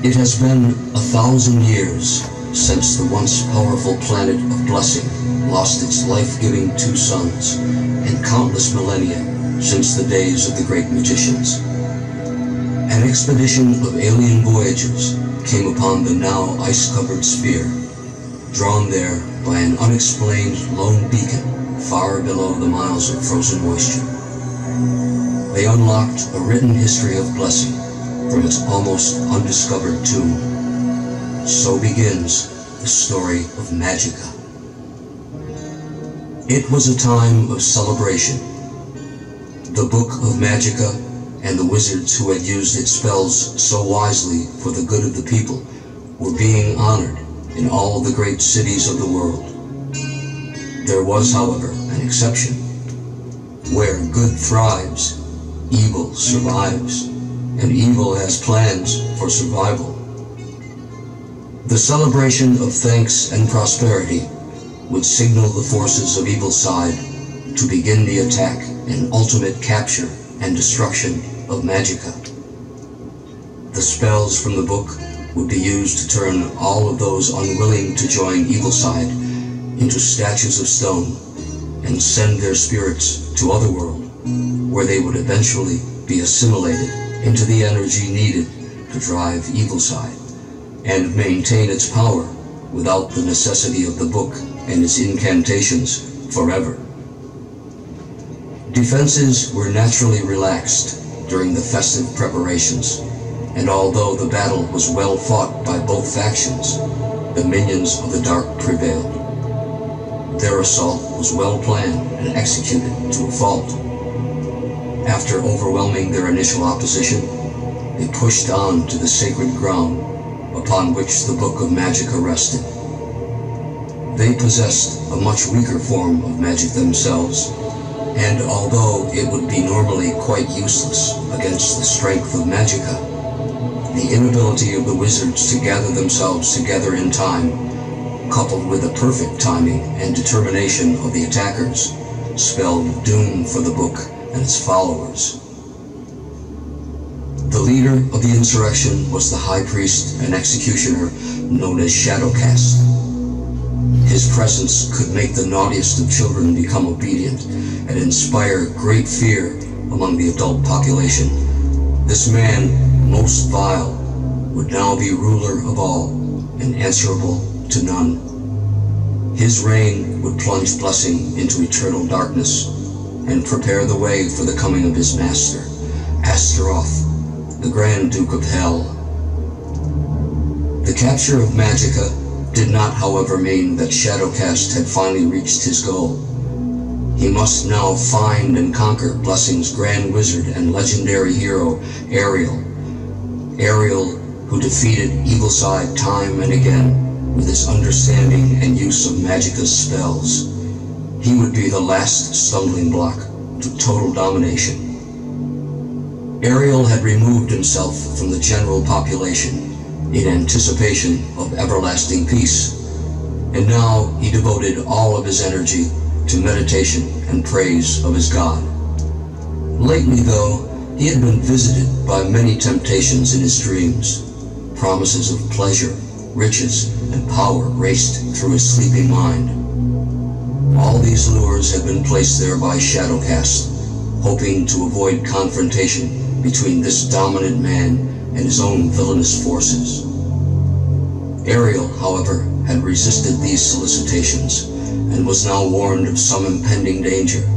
It has been 1,000 years since the once powerful planet of Blessing lost its life-giving 2 sons, and countless millennia since the days of the great magicians. An expedition of alien voyagers came upon the now ice-covered sphere, drawn there by an unexplained lone beacon far below the miles of frozen moisture. They unlocked a written history of Blessing from its almost undiscovered tomb. So begins the story of Magica. It was a time of celebration. The Book of Magica and the wizards who had used its spells so wisely for the good of the people were being honored in all the great cities of the world. There was, however, an exception. Where good thrives, evil survives, and evil has plans for survival. The celebration of thanks and prosperity would signal the forces of evil side to begin the attack and ultimate capture and destruction of Magica. The spells from the book would be used to turn all of those unwilling to join evil side into statues of stone and send their spirits to Otherworld, where they would eventually be assimilated into the energy needed to drive evil side and maintain its power without the necessity of the book and its incantations forever. Defenses were naturally relaxed during the festive preparations, and although the battle was well fought by both factions, the minions of the dark prevailed. Their assault was well planned and executed to a fault. After overwhelming their initial opposition, they pushed on to the sacred ground upon which the Book of Magica rested. They possessed a much weaker form of magic themselves, and although it would be normally quite useless against the strength of Magica, the inability of the wizards to gather themselves together in time, coupled with the perfect timing and determination of the attackers, spelled doom for the book and its followers. The leader of the insurrection was the high priest and executioner known as Shadowcast. His presence could make the naughtiest of children become obedient and inspire great fear among the adult population. This man, most vile, would now be ruler of all and answerable to none. His reign would plunge Blessing into eternal darkness and prepare the way for the coming of his master, Astaroth, the Grand Duke of Hell. The capture of Magica did not, however, mean that Shadowcast had finally reached his goal. He must now find and conquer Blessing's Grand Wizard and legendary hero, Ariel. Ariel, who defeated evil side time and again with his understanding and use of Magica's spells. He would be the last stumbling block to total domination. Ariel had removed himself from the general population in anticipation of everlasting peace, and now he devoted all of his energy to meditation and praise of his God. Lately, though, he had been visited by many temptations in his dreams. Promises of pleasure, riches, and power raced through his sleeping mind. All these lures had been placed there by Shadowcast, hoping to avoid confrontation between this dominant man and his own villainous forces. Ariel, however, had resisted these solicitations and was now warned of some impending danger.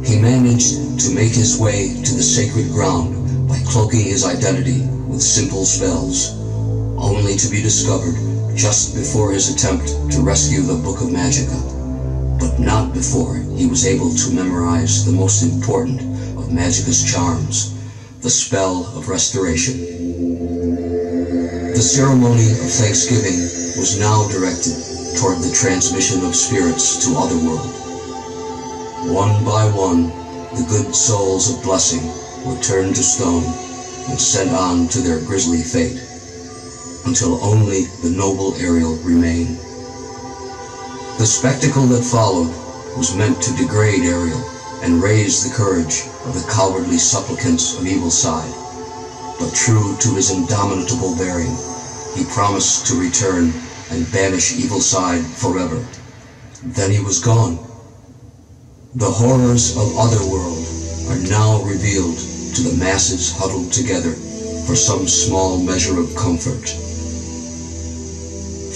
He managed to make his way to the sacred ground by cloaking his identity with simple spells, only to be discovered just before his attempt to rescue the Book of Magica, but not before he was able to memorize the most important of Magica's charms, the spell of restoration. The ceremony of Thanksgiving was now directed toward the transmission of spirits to Otherworld. One by one, the good souls of Blessing were turned to stone and sent on to their grisly fate, until only the noble Ariel remained. The spectacle that followed was meant to degrade Ariel and raise the courage of the cowardly supplicants of evil side. but true to his indomitable bearing, he promised to return and banish evil side forever. Then he was gone. The horrors of Otherworld are now revealed to the masses huddled together for some small measure of comfort.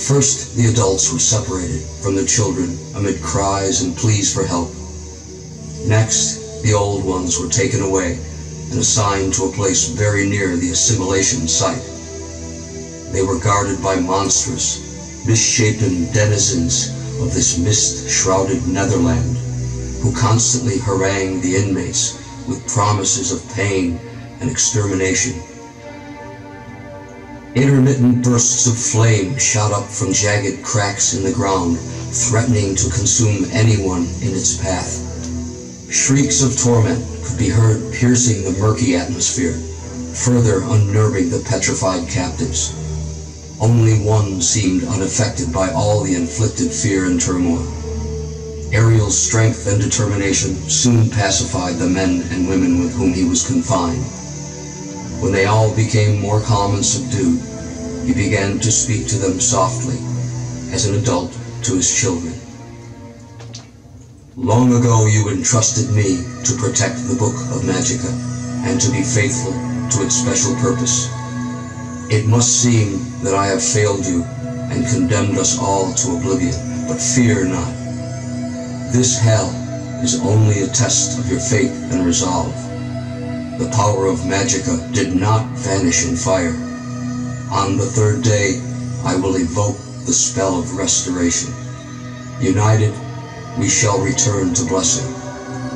First, the adults were separated from the children amid cries and pleas for help. Next, the old ones were taken away and assigned to a place very near the assimilation site. They were guarded by monstrous, misshapen denizens of this mist-shrouded Netherland, who constantly harangued the inmates with promises of pain and extermination. Intermittent bursts of flame shot up from jagged cracks in the ground, threatening to consume anyone in its path. Shrieks of torment could be heard piercing the murky atmosphere, further unnerving the petrified captives. Only one seemed unaffected by all the inflicted fear and turmoil. Ariel's strength and determination soon pacified the men and women with whom he was confined. When they all became more calm and subdued, he began to speak to them softly, as an adult to his children. Long ago you entrusted me to protect the Book of Magica, and to be faithful to its special purpose. It must seem that I have failed you and condemned us all to oblivion, but fear not. This hell is only a test of your faith and resolve. The power of Magica did not vanish in fire. On the third day, I will evoke the spell of restoration. United, we shall return to blessing,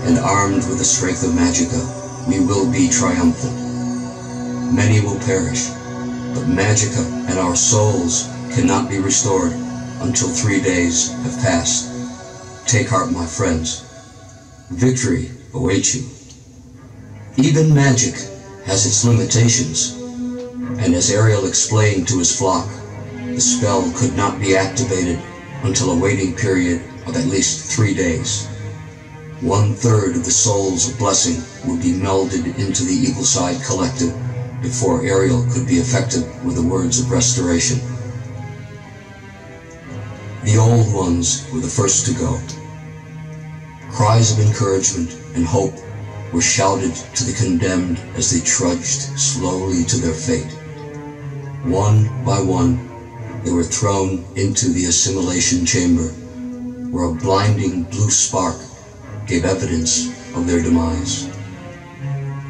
and armed with the strength of Magica, we will be triumphant. Many will perish, but Magica and our souls cannot be restored until 3 days have passed. Take heart, my friends. Victory awaits you. Even magic has its limitations, and as Ariel explained to his flock, the spell could not be activated until a waiting period of at least 3 days. 1/3 of the souls of blessing would be melded into the Evil Side Collective before Ariel could be effective with the words of restoration. The old ones were the first to go. Cries of encouragement and hope were shouted to the condemned as they trudged slowly to their fate. One by one, they were thrown into the assimilation chamber, where a blinding blue spark gave evidence of their demise.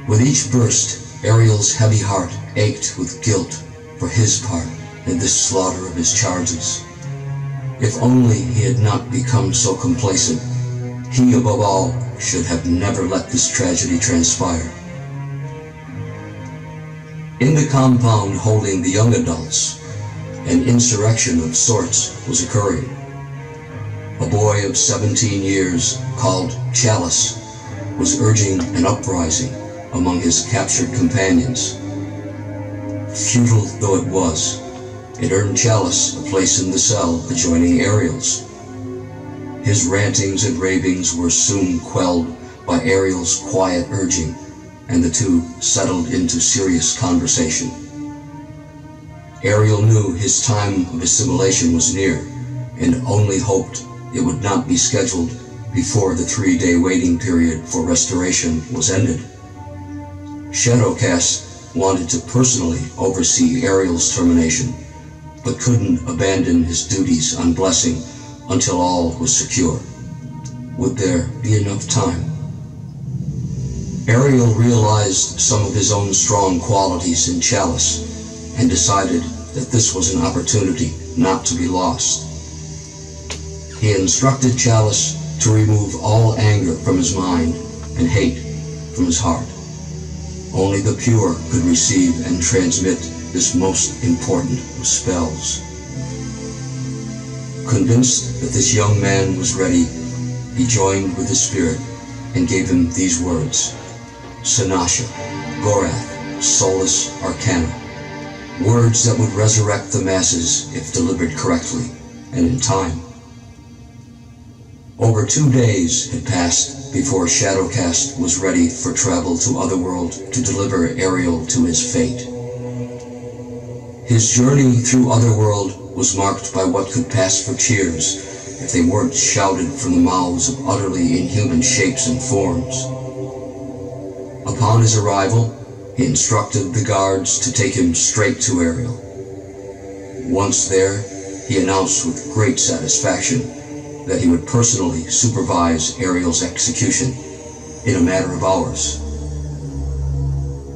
With each burst, Ariel's heavy heart ached with guilt for his part in this slaughter of his charges. If only he had not become so complacent, he above all should have never let this tragedy transpire. In the compound holding the young adults, an insurrection of sorts was occurring. A boy of 17 years, called Chalice, was urging an uprising among his captured companions. Futile though it was, it earned Chalice a place in the cell adjoining Ariel's. His rantings and ravings were soon quelled by Ariel's quiet urging, and the two settled into serious conversation. Ariel knew his time of assimilation was near, and only hoped it would not be scheduled before the 3-day waiting period for restoration was ended. Shadowcast wanted to personally oversee Ariel's termination, but couldn't abandon his duties on Blessing until all was secure. Would there be enough time? Ariel realized some of his own strong qualities in Chalice and decided that this was an opportunity not to be lost. He instructed Chalice to remove all anger from his mind and hate from his heart. Only the pure could receive and transmit this most important of spells. Convinced that this young man was ready, he joined with the spirit and gave him these words: Sanasha, Gorath, Solus Arcana. Words that would resurrect the masses if delivered correctly and in time. Over 2 days had passed before Shadowcast was ready for travel to Otherworld to deliver Ariel to his fate. His journey through Otherworld was marked by what could pass for cheers if they weren't shouted from the mouths of utterly inhuman shapes and forms. Upon his arrival, he instructed the guards to take him straight to Ariel. Once there, he announced with great satisfaction that he would personally supervise Ariel's execution in a matter of hours.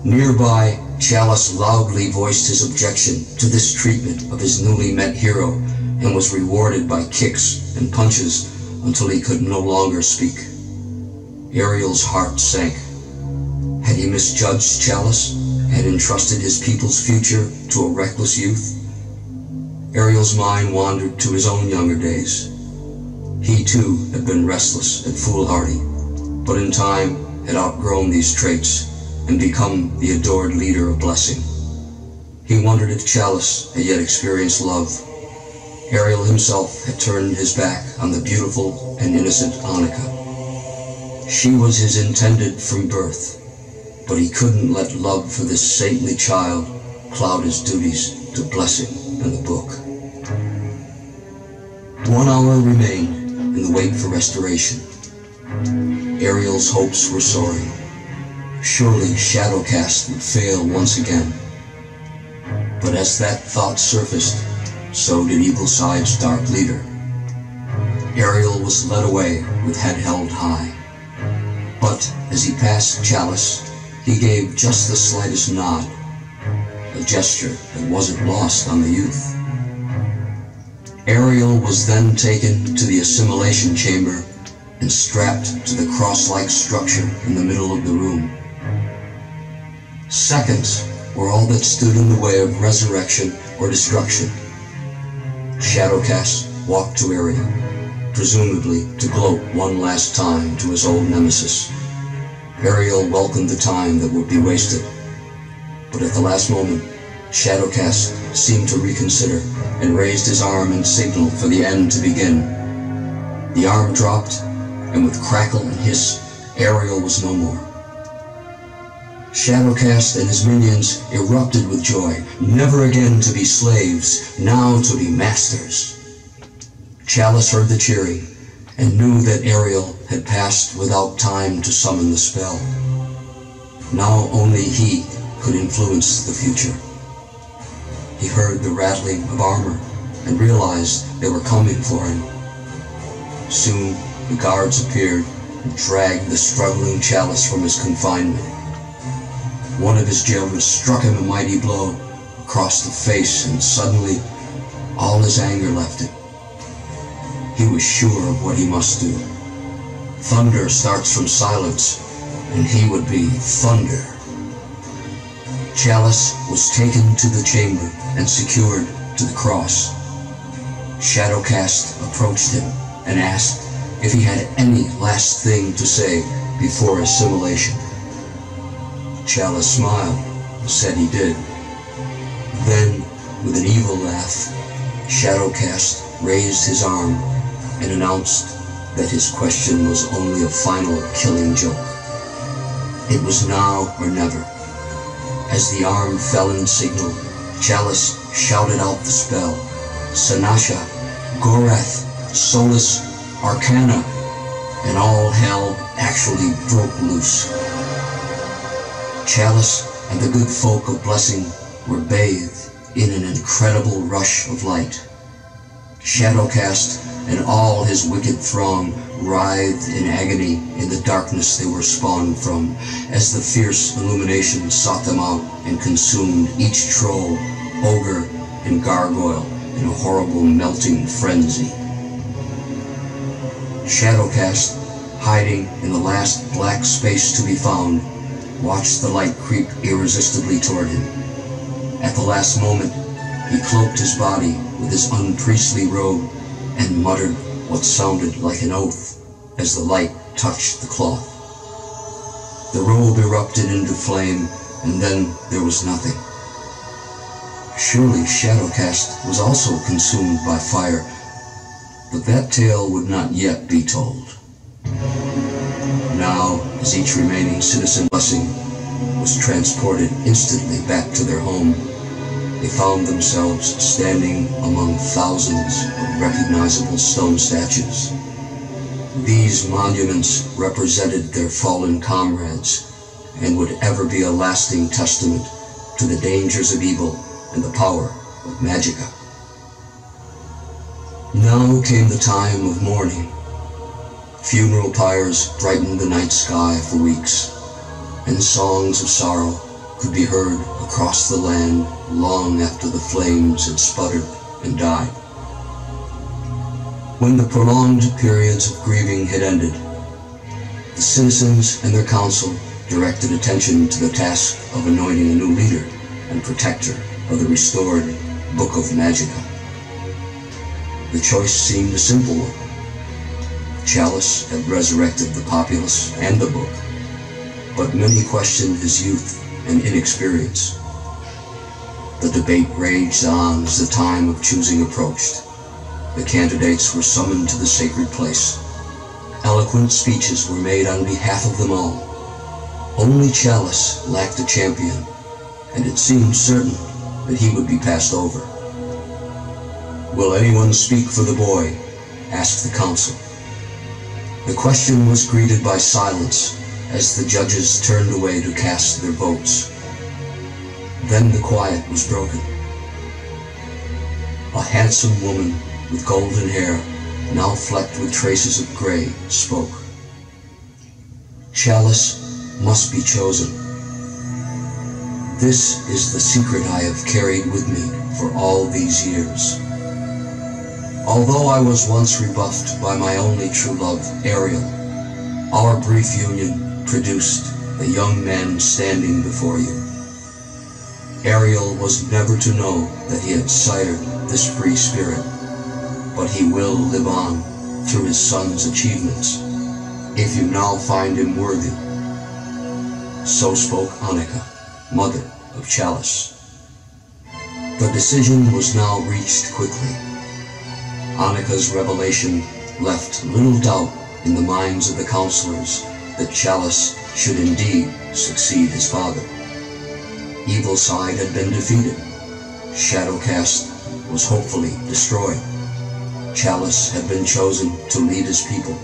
Nearby, Chalice loudly voiced his objection to this treatment of his newly met hero and was rewarded by kicks and punches until he could no longer speak. Ariel's heart sank. Had he misjudged Chalice and entrusted his people's future to a reckless youth? Ariel's mind wandered to his own younger days. He too had been restless and foolhardy, but in time had outgrown these traits and become the adored leader of Blessing. He wondered if Chalice had yet experienced love. Ariel himself had turned his back on the beautiful and innocent Annika. She was his intended from birth, but he couldn't let love for this saintly child cloud his duties to Blessing and the book. 1 hour remained in the wait for restoration. Ariel's hopes were soaring. Surely Shadowcast would fail once again. But as that thought surfaced, so did Evilside's dark leader. Ariel was led away with head held high. But as he passed Chalice, he gave just the slightest nod, a gesture that wasn't lost on the youth. Ariel was then taken to the assimilation chamber and strapped to the cross-like structure in the middle of the room. Seconds were all that stood in the way of resurrection or destruction. Shadowcast walked to Ariel, presumably to gloat one last time to his old nemesis. Ariel welcomed the time that would be wasted, but at the last moment, Shadowcast seemed to reconsider and raised his arm in signal for the end to begin. The arm dropped, and with crackle and hiss, Ariel was no more. Shadowcast and his minions erupted with joy, never again to be slaves, now to be masters. Chalice heard the cheering and knew that Ariel had passed without time to summon the spell. Now only he could influence the future. He heard the rattling of armor and realized they were coming for him. Soon the guards appeared and dragged the struggling Chalice from his confinement. One of his jailers struck him a mighty blow across the face, and suddenly all his anger left him. He was sure of what he must do. Thunder starts from silence, and he would be thunder. Chalice was taken to the chamber and secured to the cross. Shadowcast approached him and asked if he had any last thing to say before assimilation. Chalice smiled and said he did. Then, with an evil laugh, Shadowcast raised his arm and announced that his question was only a final killing joke. It was now or never. As the arm fell in signal, Chalice shouted out the spell, Sanasha, Gorath, Solus, Arcana, and all hell actually broke loose. Chalice and the good folk of Blessing were bathed in an incredible rush of light. Shadowcast and all his wicked throng writhed in agony in the darkness they were spawned from, as the fierce illumination sought them out and consumed each troll, ogre, and gargoyle in a horrible melting frenzy. Shadowcast, hiding in the last black space to be found, watched the light creep irresistibly toward him. At the last moment, he cloaked his body with his unpriestly robe and muttered what sounded like an oath as the light touched the cloth. The robe erupted into flame, and then there was nothing. Surely Shadowcast was also consumed by fire, but that tale would not yet be told. now, as each remaining citizen blessing was transported instantly back to their home, they found themselves standing among thousands of recognizable stone statues. These monuments represented their fallen comrades and would ever be a lasting testament to the dangers of evil and the power of magica. Now came the time of mourning. Funeral pyres brightened the night sky for weeks, and songs of sorrow could be heard across the land long after the flames had sputtered and died. When the prolonged periods of grieving had ended, the citizens and their council directed attention to the task of anointing a new leader and protector of the restored Book of Magica. The choice seemed a simple one. Chalice had resurrected the populace and the book, but many questioned his youth and inexperience. The debate raged on as the time of choosing approached. The candidates were summoned to the sacred place. Eloquent speeches were made on behalf of them all. Only Chalice lacked a champion, and it seemed certain that he would be passed over. "Will anyone speak for the boy?" asked the council. The question was greeted by silence as the judges turned away to cast their votes. Then the quiet was broken. A handsome woman with golden hair, now flecked with traces of gray, spoke. "Chalice must be chosen. This is the secret I have carried with me for all these years. Although I was once rebuffed by my only true love, Ariel, our brief union produced a young man standing before you. Ariel was never to know that he had sired this free spirit, but he will live on through his son's achievements, if you now find him worthy." So spoke Annika, mother of Chalice. The decision was now reached quickly. Annika's revelation left little doubt in the minds of the counselors that Chalice should indeed succeed his father. Evil side had been defeated. Shadowcast was hopefully destroyed. Chalice had been chosen to lead his people.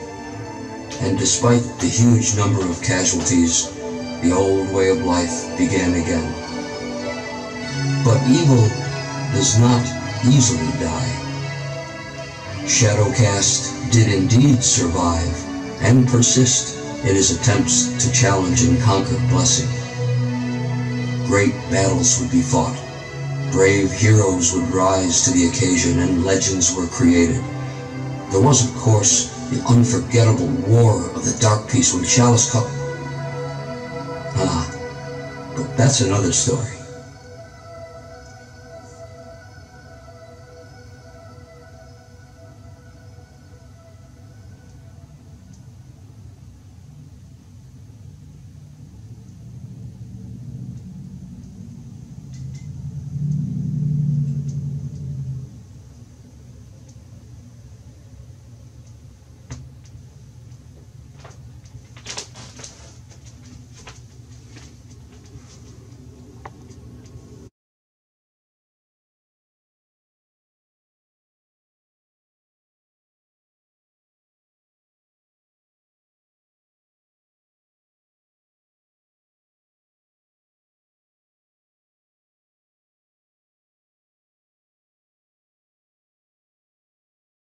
And despite the huge number of casualties, the old way of life began again. But evil does not easily die. Shadowcast did indeed survive and persist in his attempts to challenge and conquer blessing. Great battles would be fought. Brave heroes would rise to the occasion and legends were created. There was, of course, the unforgettable War of the Dark Peace when Chalice Cup. But that's another story.